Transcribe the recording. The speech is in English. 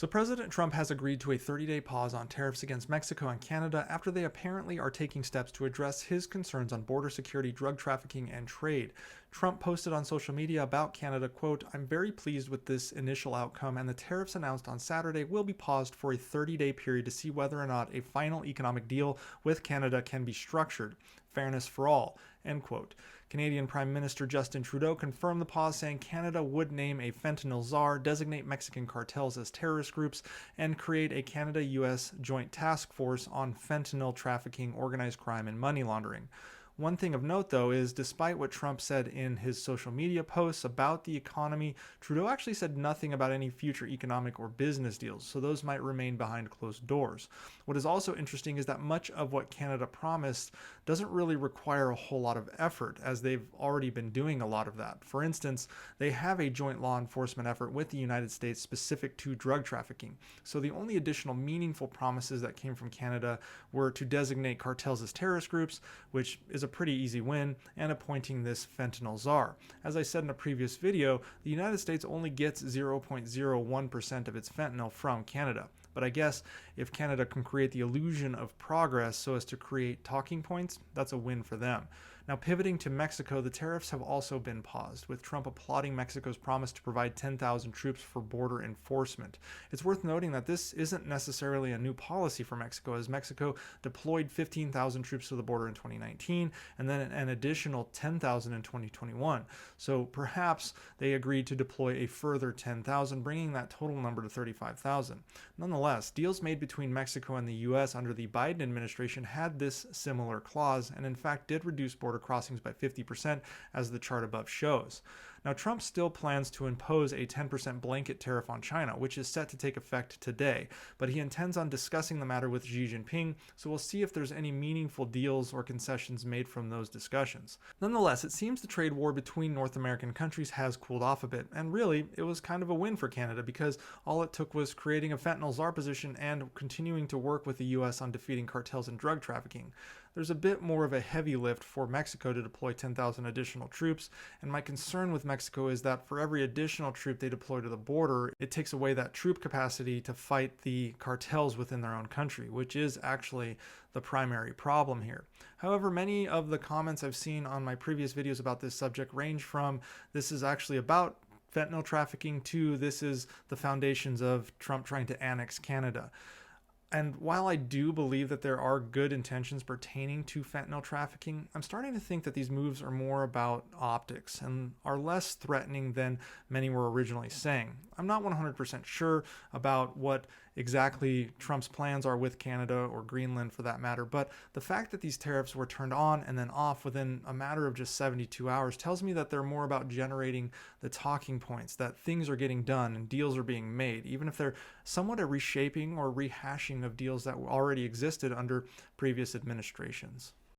So President Trump has agreed to a 30-day pause on tariffs against Mexico and Canada after they apparently are taking steps to address his concerns on border security, drug trafficking, and trade. Trump posted on social media about Canada, quote, "I'm very pleased with this initial outcome, and the tariffs announced on Saturday will be paused for a 30-day period to see whether or not a final economic deal with Canada can be structured. Fairness for all," end quote. Canadian Prime Minister Justin Trudeau confirmed the pause, saying Canada would name a fentanyl czar, designate Mexican cartels as terrorist groups, and create a Canada-US joint task force on fentanyl trafficking, organized crime, and money laundering. One thing of note, though, is despite what Trump said in his social media posts about the economy, Trudeau actually said nothing about any future economic or business deals, so those might remain behind closed doors. What is also interesting is that much of what Canada promised doesn't really require a whole lot of effort, as they've already been doing a lot of that. For instance, they have a joint law enforcement effort with the United States specific to drug trafficking. So the only additional meaningful promises that came from Canada were to designate cartels as terrorist groups, which is a pretty easy win, and appointing this fentanyl czar. As I said in a previous video, the United States only gets 0.01% of its fentanyl from Canada. But I guess if Canada can create the illusion of progress so as to create talking points, that's a win for them. Now, pivoting to Mexico, the tariffs have also been paused, with Trump applauding Mexico's promise to provide 10,000 troops for border enforcement. It's worth noting that this isn't necessarily a new policy for Mexico, as Mexico deployed 15,000 troops to the border in 2019 and then an additional 10,000 in 2021. So perhaps they agreed to deploy a further 10,000, bringing that total number to 35,000. Nonetheless, deals made between Mexico and the U.S. under the Biden administration had this similar clause, and in fact did reduce border crossings by 50%, as the chart above shows. Now, Trump still plans to impose a 10% blanket tariff on China, which is set to take effect today, but he intends on discussing the matter with Xi Jinping, so we'll see if there's any meaningful deals or concessions made from those discussions. Nonetheless, it seems the trade war between North American countries has cooled off a bit, and really, it was kind of a win for Canada because all it took was creating a fentanyl czar position and continuing to work with the U.S. on defeating cartels and drug trafficking. There's a bit more of a heavy lift for Mexico to deploy 10,000 additional troops, and my concern with Mexico is that for every additional troop they deploy to the border, it takes away that troop capacity to fight the cartels within their own country, which is actually the primary problem here. However, many of the comments I've seen on my previous videos about this subject range from "this is actually about fentanyl trafficking" to "this is the foundations of Trump trying to annex Canada." And while I do believe that there are good intentions pertaining to fentanyl trafficking, I'm starting to think that these moves are more about optics and are less threatening than many were originally saying. I'm not 100% sure about what exactly Trump's plans are with Canada or Greenland for that matter, but the fact that these tariffs were turned on and then off within a matter of just 72 hours tells me that they're more about generating the talking points, that things are getting done and deals are being made, even if they're somewhat a reshaping or rehashing of deals that already existed under previous administrations.